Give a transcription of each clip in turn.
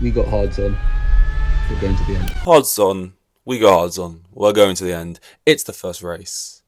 We got hards on. We're going to the end. Odds on. We go odds on. We're going to the end. It's the first race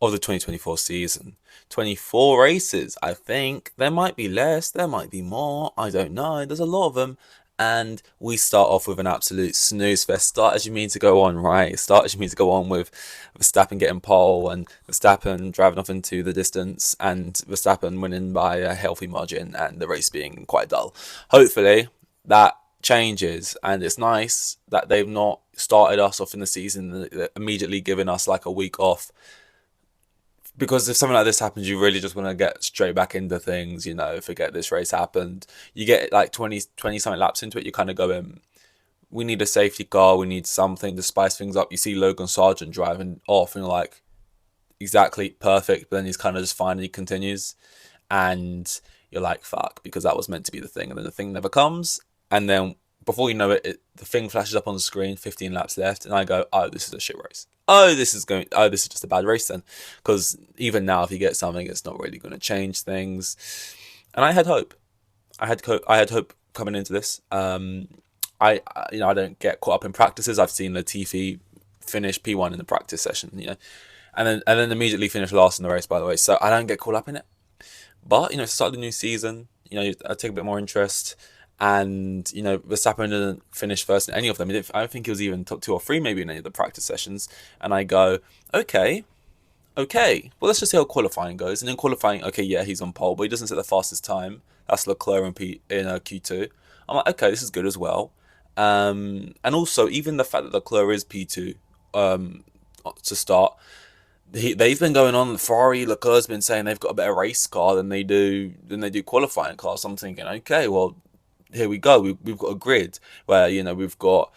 of the 2024 season. 24 races. I think there might be less, there might be more. I don't know. There's a lot of them. And we start off with an absolute snooze fest. Start as you mean to go on, right? Start as you mean to go on with Verstappen getting pole and Verstappen driving off into the distance and Verstappen winning by a healthy margin and the race being quite dull. Hopefully, that changes, and it's nice that they've not started us off in the season immediately giving us like a week off, because if something like this happens, you really just want to get straight back into things, forget this race happened. You get like 20 something laps into it, you kind of go in, we need a safety car, we need something to spice things up. You see Logan Sargent driving off and you're like, exactly, perfect, but then he's kind of just fine and he continues, and you're like, fuck, because that was meant to be the thing, and then the thing never comes, and then before you know it, the thing flashes up on the screen, 15 laps left, and I go, oh, this is a shit race. This is just a bad race then, because even now, if you get something, it's not really going to change things. And I had hope. I had hope coming into this. I don't get caught up in practices. I've seen Latifi finish P1 in the practice session, and then immediately finish last in the race, by the way. So I don't get caught up in it. But start the new season. I take a bit more interest. And Verstappen didn't finish first in any of them. I don't think he was even top 2 or 3, maybe in any of the practice sessions. And I go, okay, well, let's just see how qualifying goes. And in qualifying, okay, yeah, he's on pole, but he doesn't set the fastest time. That's Leclerc in Q2. I'm like, okay, this is good as well. And also, even the fact that Leclerc is P2 to start, they've been going on. Ferrari, Leclerc's been saying they've got a better race car than they do qualifying cars. So I'm thinking, okay, well, here we go. We've got a grid where we've got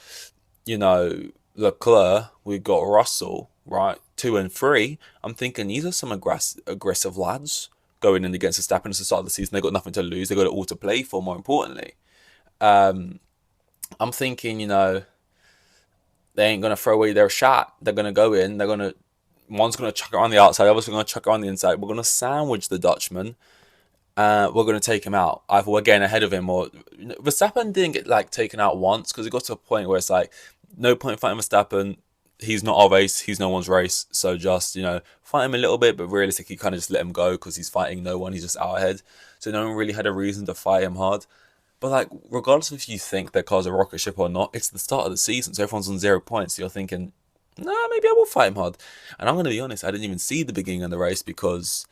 Leclerc, we've got Russell, right, 2 and 3. I'm thinking these are some aggressive lads going in against Verstappen at the start of the season. They got nothing to lose. They got it all to play for. More importantly, I'm thinking they ain't gonna throw away their shot. They're gonna go in. One's gonna chuck it on the outside. The other's gonna chuck it on the inside. We're gonna sandwich the Dutchman. We're going to take him out. Either we're getting ahead of him, or Verstappen didn't get taken out once, because it got to a point where it's like, no point fighting Verstappen. He's not our race. He's no one's race. So just fight him a little bit, but realistically, kind of just let him go, because he's fighting no one. He's just out ahead. So no one really had a reason to fight him hard. But regardless of if you think their car's a rocket ship or not, it's the start of the season, so everyone's on 0 points. So you're thinking, nah, maybe I will fight him hard. And I'm going to be honest, I didn't even see the beginning of the race because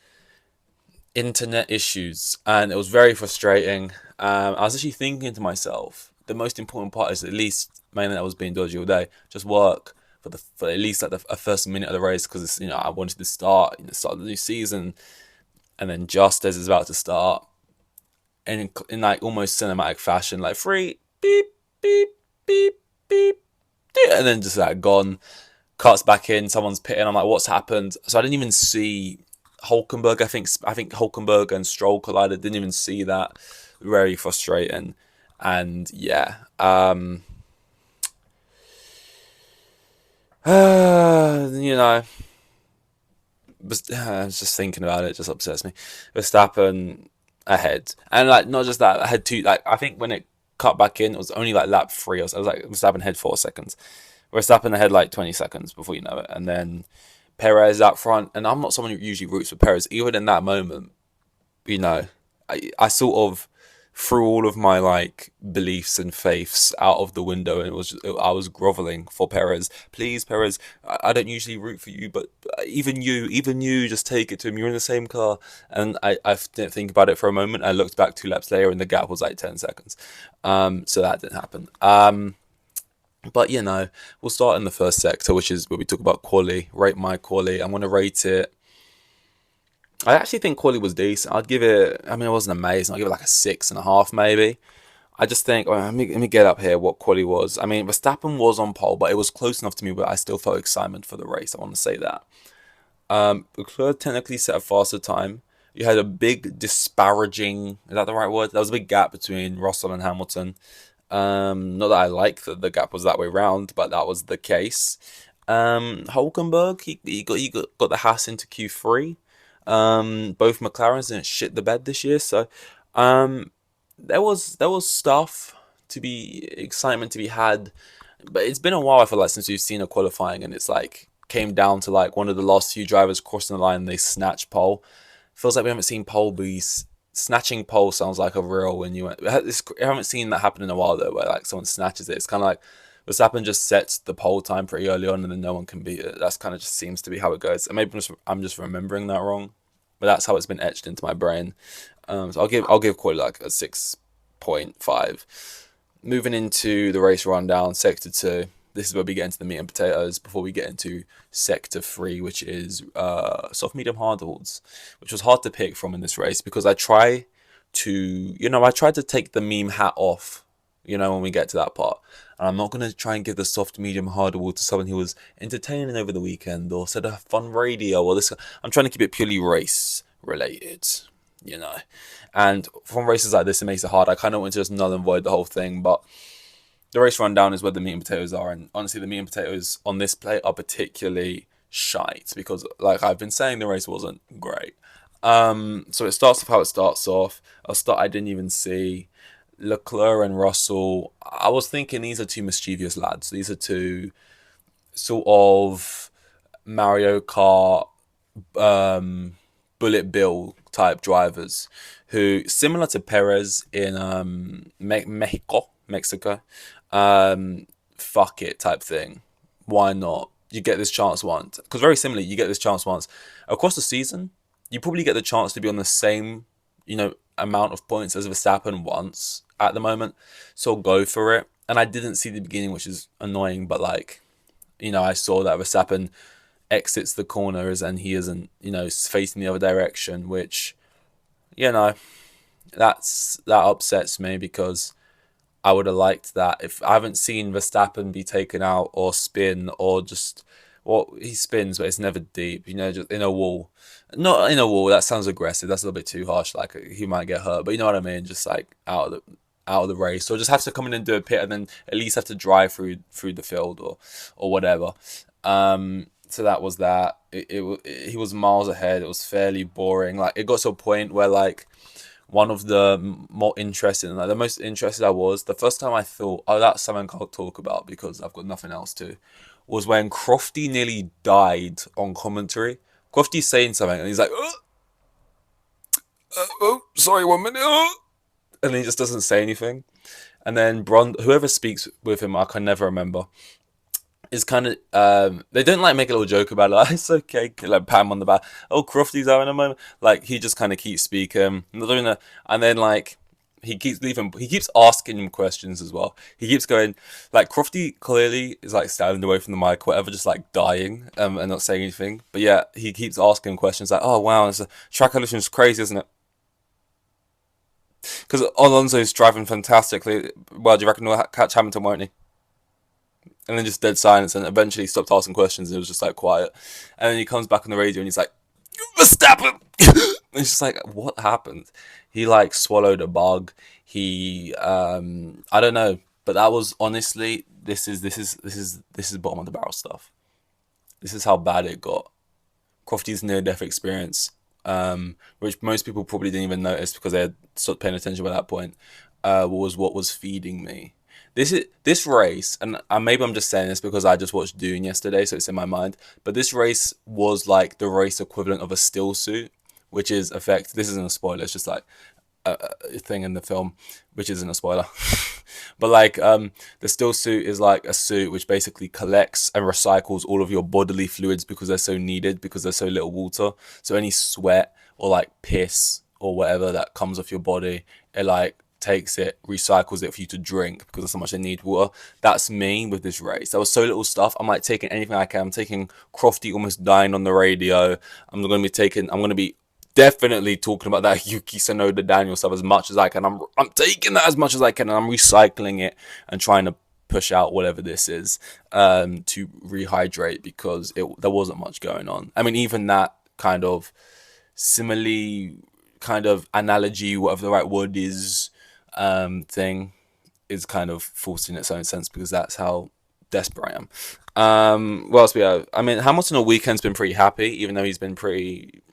internet issues, and it was very frustrating. I was actually thinking to myself, the most important part is, at least mainly that was being dodgy all day, just work for at least the first minute of the race, because I wanted to start the new season, and then just as it's about to start, in almost cinematic fashion, like three beep beep beep beep, and then just gone, cuts back in, someone's pitting. I'm like, what's happened? So I didn't even see Hulkenberg. I think Hulkenberg and Stroll collided. Didn't even see that. Very frustrating. And yeah, I was just thinking about it. It just upsets me. Verstappen ahead, and not just that, I had two. I think when it cut back in, it was only lap 3. I was like, Verstappen ahead 4 seconds. Verstappen ahead 20 seconds before you know it, and then Perez out front. And I'm not someone who usually roots for Perez. Even in that moment, I sort of threw all of my beliefs and faiths out of the window, and I was groveling for Perez. Please, Perez, I don't usually root for you, but even you, just take it to him. You're in the same car. And I didn't think about it for a moment. I looked back 2 laps later, and the gap was 10 seconds. So that didn't happen. But we'll start in the first sector, which is where we talk about quali. Rate my quali. I'm gonna rate it. I actually think quali was decent. I'd give it. I mean, it wasn't amazing. I'd give it a 6.5, maybe. I just think. Well, let me get up here what quali was. I mean, Verstappen was on pole, but it was close enough to me where I still felt excitement for the race. I want to say that. Leclerc technically set a faster time. You had a big disparaging. Is that the right word? There was a big gap between Russell and Hamilton. Not that I like that the gap was that way round, but that was the case. Hulkenberg, he got the Haas into Q3. Both McLarens didn't shit the bed this year, so there was stuff excitement to be had. But it's been a while, I feel like, since we've seen a qualifying, and it's like came down to like one of the last few drivers crossing the line and they snatch pole. Feels like we haven't seen pole be snatching pole. Sounds like a real win. I haven't seen that happen in a while though, where like someone snatches it. It's kind of like Verstappen just sets the pole time pretty early on, and then no one can beat it. That's kind of just seems to be how it goes. And maybe I'm just remembering that wrong, but that's how it's been etched into my brain. So I'll give quite like a 6.5. Moving into the race rundown, Sector 2. This is where we get into the meat and potatoes before we get into Sector 3, which is soft, medium, hardholds, which was hard to pick from in this race because I tried to take the meme hat off, when we get to that part. And I'm not going to try and give the soft, medium, hardhold to someone who was entertaining over the weekend or said a fun radio or this. I'm trying to keep it purely race related. And from races like this, it makes it hard. I kind of want to just null and void the whole thing, but the race rundown is where the meat and potatoes are, and honestly, the meat and potatoes on this play are particularly shite because, like I've been saying, the race wasn't great. So it starts off how it starts off. I didn't even see Leclerc and Russell. I was thinking these are two mischievous lads. These are two sort of Mario Kart, Bullet Bill type drivers who, similar to Perez in Mexico, fuck it type thing. Why not? You get this chance once. Because very similarly, you get this chance once. Across the season, you probably get the chance to be on the same, amount of points as Verstappen once at the moment. So go for it. And I didn't see the beginning, which is annoying, but I saw that Verstappen exits the corners and he isn't, facing the other direction, which, that upsets me because I would have liked that. If I haven't seen Verstappen be taken out or spin or just, he spins, but it's never deep, just in a wall. Not in a wall, that sounds aggressive. That's a little bit too harsh. Like he might get hurt, but you know what I mean? Just like out of the race, or just have to come in and do a pit and then at least have to drive through the field or whatever. So that was that. He was miles ahead. It was fairly boring. Like it got to a point where one of the more interesting, the most interested I was, the first time I thought, oh, that's something I'll talk about because I've got nothing else to, was when Crofty nearly died on commentary. Crofty's saying something and he's like, sorry, 1 minute. And he just doesn't say anything. And then whoever speaks with him, I can never remember, is kind of, they don't make a little joke about it. It's okay, pat him on the back. Oh, Crofty's having a moment. He just kind of keeps speaking. And then he keeps leaving. He keeps asking him questions as well. He keeps going, Crofty clearly is standing away from the mic, whatever, just dying and not saying anything. But yeah, he keeps asking questions oh wow, this track condition is crazy, isn't it? Because Alonso's driving fantastically. Well, do you reckon he'll catch Hamilton, won't he? And then just dead silence, and eventually he stopped asking questions, and it was just quiet. And then he comes back on the radio, and he's like, Verstappen! And it's just what happened? He swallowed a bug. He, I don't know, but that was honestly, this is bottom of the barrel stuff. This is how bad it got. Crofty's near-death experience, which most people probably didn't even notice because they had stopped paying attention by that point, was what was feeding me. This race, and maybe I'm just saying this because I just watched Dune yesterday, so it's in my mind, but this race was the race equivalent of a still suit, which is this isn't a spoiler, it's just a thing in the film, which isn't a spoiler. But the still suit is a suit which basically collects and recycles all of your bodily fluids because they're so needed, because there's so little water. So any sweat or piss or whatever that comes off your body, it takes it, recycles it for you to drink because that's how much they need water. That's me with this race. There was so little stuff. I'm taking anything I can. I'm taking Crofty almost dying on the radio. I'm going to be definitely talking about that Yuki Tsunoda Daniel stuff as much as I can. I'm taking that as much as I can, and I'm recycling it and trying to push out whatever this is to rehydrate because there wasn't much going on. I mean, even that kind of simile, kind of analogy, whatever the right word is, thing is kind of false in its own sense because that's how desperate I am. What else we have? I mean, Hamilton all weekend's been pretty happy, even though he's been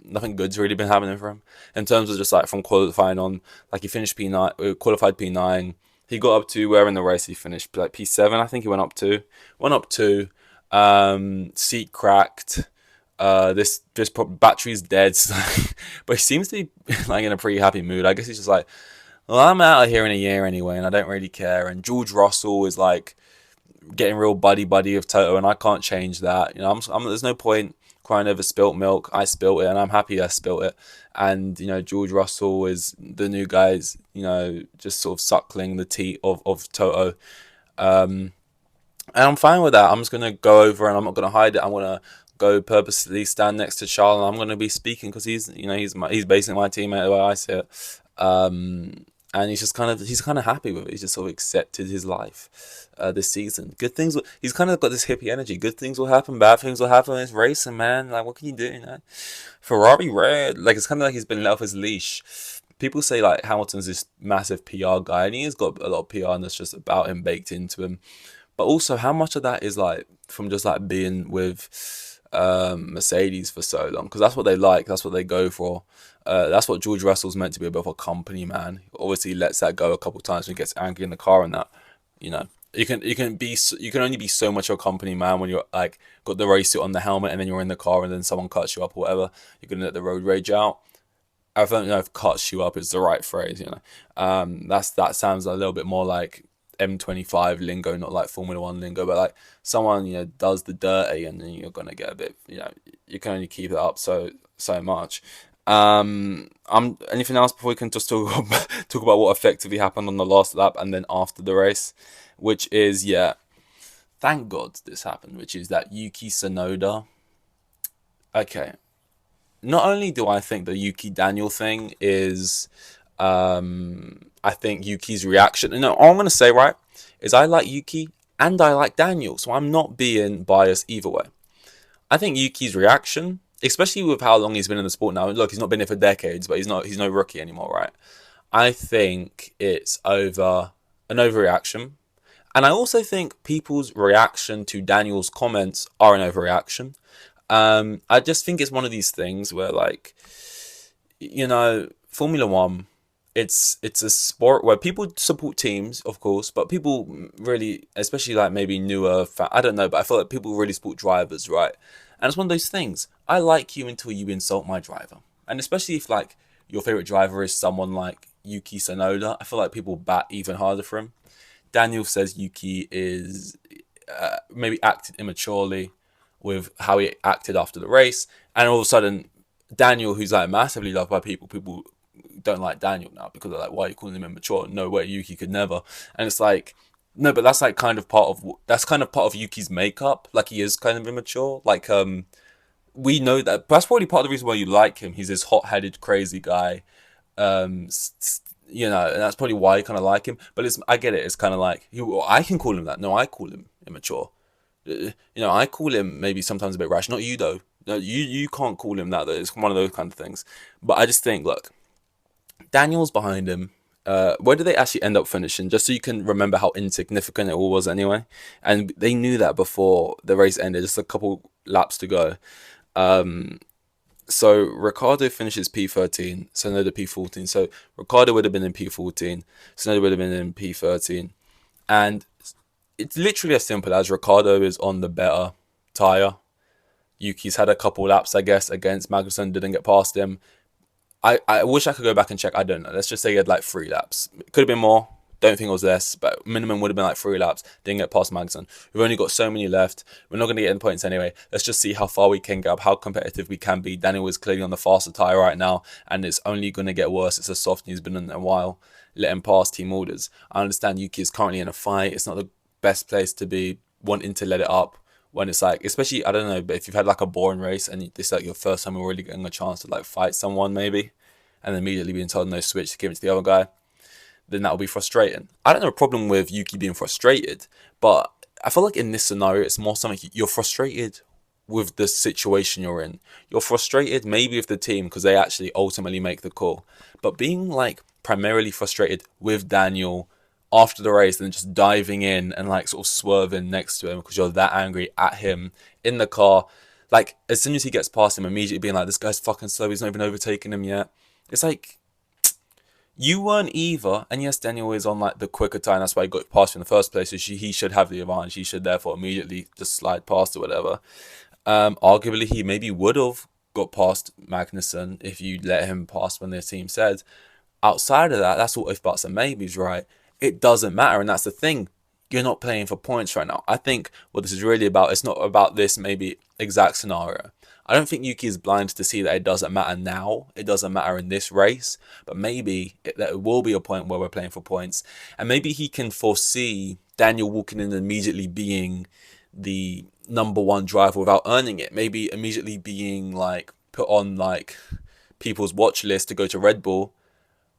nothing good's really been happening for him in terms of just from qualifying on. He finished P9, qualified P9. He got up to where in the race he finished, like P7, I think he went up to, seat cracked. This battery's dead, but he seems to be like in a pretty happy mood. I guess he's just like, well, I'm out of here in a year anyway, and I don't really care. And George Russell is like getting real buddy with Toto, and I can't change that. There's no point crying over spilt milk. I spilt it, and I'm happy I spilt it. And George Russell is the new guy's, just sort of suckling the teat of Toto. And I'm fine with that. I'm just gonna go over and I'm not gonna hide it. I'm gonna go purposely stand next to Charles, and I'm gonna be speaking because he's basically my teammate the way I see it. And he's kind of happy with it. He's just sort of accepted his life this season. Good things. He's kind of got this hippie energy. Good things will happen. Bad things will happen. It's racing, man. Like, what can you do? Ferrari red. Like, it's kind of like he's been let off his leash. People say like Hamilton's this massive PR guy, and he has got a lot of PR, and that's just about him baked into him. But also, how much of that is like from just like being with Mercedes for so long? Because that's what they like. That's what they go for. That's what George Russell's meant to be, a bit of a company man. Obviously, he lets that go a couple of times when he gets angry in the car and that. You can only be so much of a company man when you're like got the race suit on, the helmet, and then you're in the car and then someone cuts you up or whatever. You're gonna let the road rage out. I don't know if "cuts you up" is the right phrase. That sounds a little bit more like M25 lingo, not like Formula One lingo, but like someone does the dirty, and then you're gonna get a bit. You can only keep it up so much. Anything else before we can just talk about what effectively happened on the last lap and then after the race, which is thank God this happened, which is that Yuki Tsunoda. Okay, not only do I think the Yuki Daniel thing is, I think Yuki's reaction. No, all I'm gonna say is I like Yuki and I like Daniel, so I'm not being biased either way. I think Yuki's reaction, especially with how long he's been in the sport now. Look, he's not been here for decades, but he's no rookie anymore, right? I think it's an overreaction. And I also think people's reaction to Daniel's comments are an overreaction. I just think it's one of these things where, like, Formula One, it's a sport where people support teams, of course, but people really, especially like maybe newer, I don't know, but I feel like people really support drivers, right? And it's one of those things. I like you until you insult my driver. And especially if like your favorite driver is someone like Yuki Tsunoda, I feel like people bat even harder for him. Daniel says Yuki is maybe acted immaturely with how he acted after the race. And all of a sudden, Daniel, who's like massively loved by people don't like Daniel now because they're like, why are you calling him immature? No way, Yuki could never. And it's like, no, but that's like kind of part of Yuki's makeup. Like, he is kind of immature. Like, we know that. That's probably part of the reason why you like him. He's this hot-headed, crazy guy. And that's probably why you kind of like him. But I get it. It's kind of like, I can call him that. No, I call him immature. I call him maybe sometimes a bit rash. Not you though. No, you can't call him that though. It's one of those kind of things. But I just think, look, Daniel's behind him. Where did they actually end up finishing? Just so you can remember how insignificant it all was anyway. And they knew that before the race ended. Just a couple laps to go. So Ricciardo finishes P13, Tsunoda P14. So Ricciardo would have been in P14, Tsunoda would have been in P13. And it's literally as simple as Ricciardo is on the better tyre. Yuki's had a couple laps, I guess, against Magnussen, didn't get past him. I wish I could go back and check. I don't know. Let's just say he had like 3 laps. It could have been more. Don't think it was less, but minimum would have been like 3 laps. Didn't get past Magnussen. We've only got so many left. We're not going to get in points anyway. Let's just see how far we can get up, how competitive we can be. Daniel is clearly on the faster tyre right now, and it's only going to get worse. It's a soft, he's been in a while. Let him pass team orders. I understand Yuki is currently in a fight. It's not the best place to be wanting to let it up when it's like, especially, I don't know, but if you've had like a boring race and it's like your first time you're really getting a chance to like fight someone maybe, and then immediately being told no switch to give it to the other guy, then that'll be frustrating. I don't have a problem with Yuki being frustrated, but I feel like in this scenario, it's more something you're frustrated with the situation you're in. You're frustrated maybe with the team because they actually ultimately make the call. But being like primarily frustrated with Daniel after the race and just diving in and like sort of swerving next to him because you're that angry at him in the car. Like, as soon as he gets past him, immediately being like, this guy's fucking slow, he's not even overtaken him yet. It's like, You weren't either, and yes, Daniel is on like the quicker time. That's why he got past you in the first place. So he should have the advantage. He should therefore immediately just slide past or whatever. Arguably, he maybe would have got past Magnussen if you let him pass when the team said. Outside of that, that's all if buts and maybes, right? It doesn't matter, and that's the thing. You're not playing for points right now. I think what this is really about, it's not about this maybe exact scenario. I don't think Yuki is blind to see that it doesn't matter now. It doesn't matter in this race, but maybe there will be a point where we're playing for points, and maybe he can foresee Daniel walking in and immediately being the number one driver without earning it. Maybe immediately being like put on like people's watch list to go to Red Bull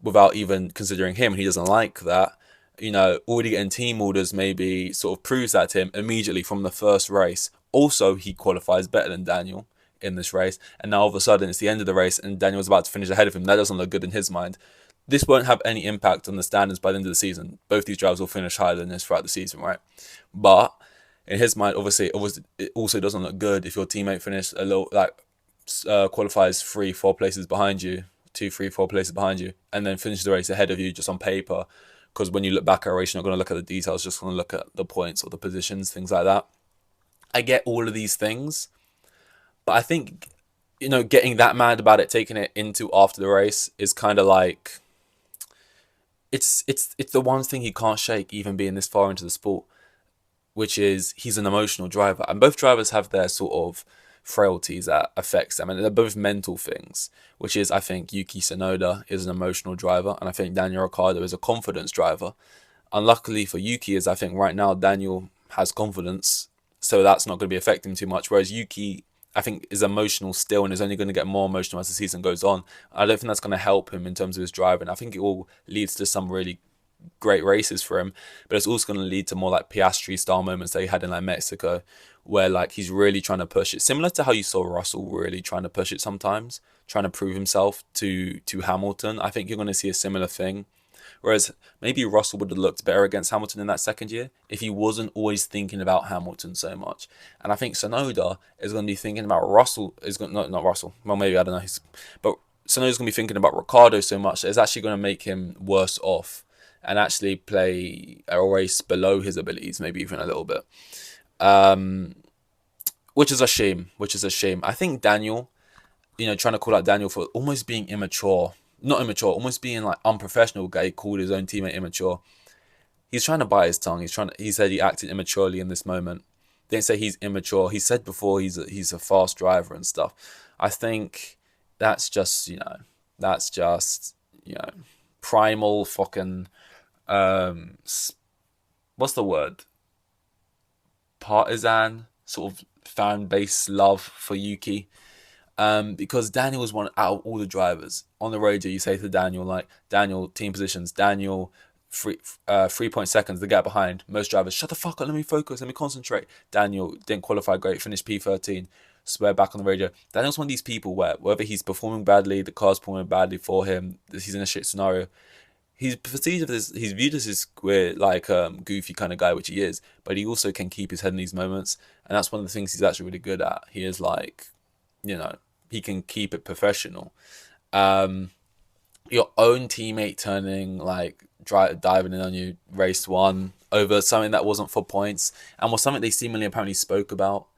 without even considering him. He doesn't like that. You know, already getting team orders maybe sort of proves that to him immediately from the first race. Also, he qualifies better than Daniel in this race, and now all of a sudden it's the end of the race and Daniel's about to finish ahead of him. That doesn't look good in his mind. This won't have any impact on the standings by the end of the season. Both these drivers will finish higher than this throughout the season, right? But in his mind, obviously, it also doesn't look good if your teammate finishes a little qualifies 3-4 places behind you, 2-3-4 places behind you, and then finishes the race ahead of you just on paper. Because when you look back at a race, you're not going to look at the details, just going to look at the points or the positions, things like that. I get all of these things, but I think, you know, getting that mad about it, taking it into after the race is kind of like, it's the one thing he can't shake, even being this far into the sport, which is he's an emotional driver. And both drivers have their sort of frailties that affects them, and they're both mental things, which is, I think, Yuki Tsunoda is an emotional driver, and I think Daniel Ricciardo is a confidence driver. Unluckily for Yuki is, I think right now Daniel has confidence, so that's not going to be affecting him too much, whereas Yuki, I think, is emotional still and is only going to get more emotional as the season goes on. I don't think that's going to help him in terms of his driving. I think it all leads to some really great races for him, but it's also going to lead to more like Piastri style moments that he had in like Mexico, where like he's really trying to push it, similar to how you saw Russell really trying to push it sometimes, trying to prove himself to Hamilton. I think you're going to see a similar thing, whereas maybe Russell would have looked better against Hamilton in that second year if he wasn't always thinking about Hamilton so much. And I think Tsunoda is going to be thinking about Russell, is going not Russell, well maybe, I don't know, but Tsunoda's going to be thinking about Ricciardo so much that it's actually going to make him worse off and actually play a race below his abilities, maybe even a little bit. Which is a shame. I think Daniel, you know, trying to call out Daniel for almost being almost being like unprofessional. Guy called his own teammate immature. He's trying to bite his tongue. He said he acted immaturely in this moment. Didn't say he's immature. He said before he's a fast driver and stuff. I think that's just, you know, primal fucking, what's the word? Partisan sort of fan base love for Yuki. Because Daniel was one out of all the drivers. On the radio, you say to Daniel, like, Daniel, team positions, Daniel, 3.2 the gap behind. Most drivers, shut the fuck up, let me focus, let me concentrate. Daniel didn't qualify great, finished P13. Swear back on the radio. Daniel's one of these people where whether he's performing badly, the car's performing badly for him, he's in a shit scenario, he's perceived as he's viewed as this weird, like goofy kind of guy, which he is, but he also can keep his head in these moments, and that's one of the things he's actually really good at. He is like, you know, he can keep it professional. Your own teammate turning like diving in on you race one over something that wasn't for points and was something they seemingly apparently spoke about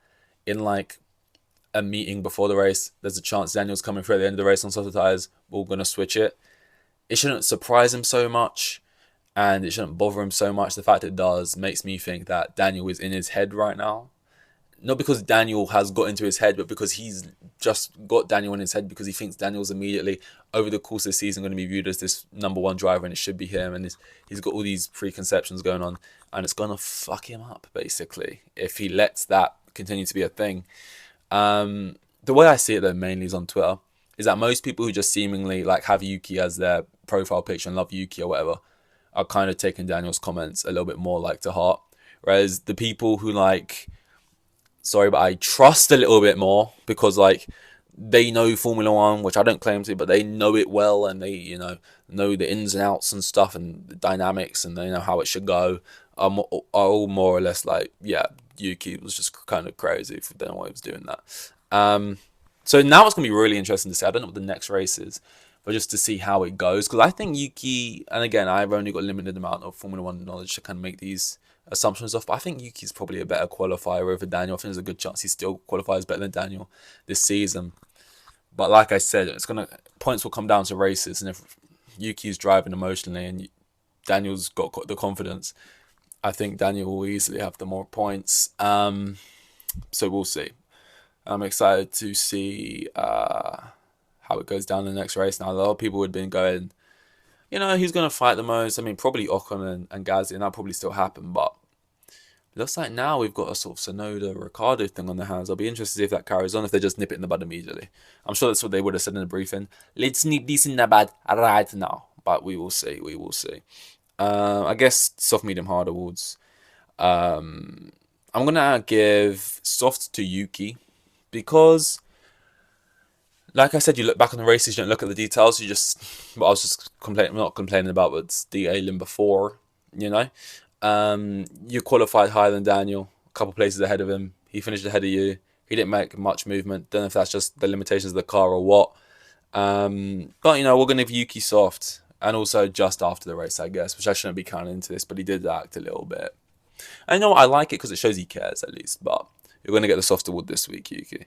in like a meeting before the race. There's a chance Daniel's coming through at the end of the race on softer tires. We're gonna switch it. It shouldn't surprise him so much, and it shouldn't bother him so much. The fact it does makes me think that Daniel is in his head right now. Not because Daniel has got into his head, but because he's just got Daniel in his head because he thinks Daniel's immediately, over the course of the season, going to be viewed as this number one driver and it should be him. And he's got all these preconceptions going on and it's going to fuck him up, basically, if he lets that continue to be a thing. The way I see it, though, mainly is on Twitter, is that most people who just seemingly like have Yuki as their profile picture and love Yuki or whatever are kind of taking Daniel's comments a little bit more like to heart. Whereas the people who like, sorry, but I trust a little bit more because like they know Formula One, which I don't claim to, but they know it well and they, you know the ins and outs and stuff and the dynamics and they know how it should go, are all more or less like, yeah, Yuki was just kind of crazy if they don't know why he was doing that. So now it's going to be really interesting to see. I don't know what the next race is, but just to see how it goes. Because I think Yuki, and again, I've only got a limited amount of Formula One knowledge to kind of make these assumptions off, but I think Yuki's probably a better qualifier over Daniel. I think there's a good chance he still qualifies better than Daniel this season. But like I said, points will come down to races, and if Yuki's driving emotionally and Daniel's got the confidence, I think Daniel will easily have the more points. So we'll see. I'm excited to see how it goes down in the next race. Now, a lot of people had been going, who's going to fight the most? I mean, probably Ocon and Gasly, and that'll probably still happen. But it looks like now we've got a sort of Tsunoda, Ricardo thing on their hands. I'll be interested to see if that carries on, if they just nip it in the bud immediately. I'm sure that's what they would have said in the briefing. Let's nip this in the bud right now. But we will see. We will see. I guess soft, medium, hard awards. I'm going to give soft to Yuki because, like I said, you look back on the races, you don't look at the details. You just, what I was just not complaining about was the A-Lim before, You qualified higher than Daniel, a couple places ahead of him. He finished ahead of you. He didn't make much movement. Don't know if that's just the limitations of the car or what. But, we're going to give Yuki soft. And also just after the race, I guess, which I shouldn't be counting into this, but he did act a little bit. I know I like it because it shows he cares at least, but you're going to get the soft award this week, Yuki.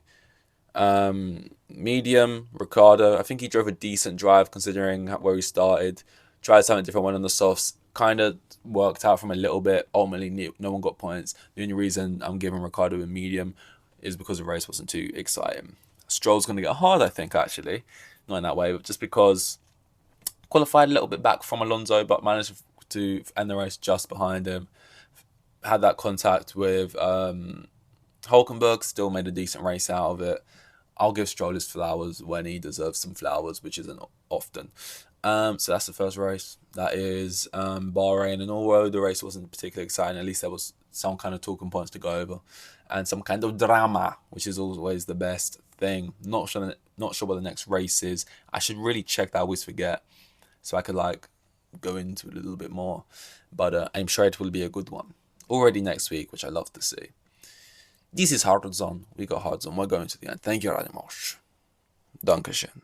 Medium, Ricardo. I think he drove a decent drive considering where he started. Tried something different, went on the softs. Kind of worked out from a little bit. Ultimately, no one got points. The only reason I'm giving Ricardo a medium is because the race wasn't too exciting. Stroll's going to get hard, I think, actually. Not in that way, but just because qualified a little bit back from Alonso, but managed to end the race just behind him. Had that contact with Hulkenberg, still made a decent race out of it. I'll give Stroll his flowers when he deserves some flowers, which isn't often. So that's the first race. That is Bahrain. And although the race wasn't particularly exciting, at least there was some kind of talking points to go over. And some kind of drama, which is always the best thing. Not sure what the next race is. I should really check that. I always forget. So I could go into it a little bit more. But I'm sure it will be a good one. Already next week, which I love to see. This is Hard Zone. We got Hard Zone. We're going to the end. Thank you very much. Dankeschön.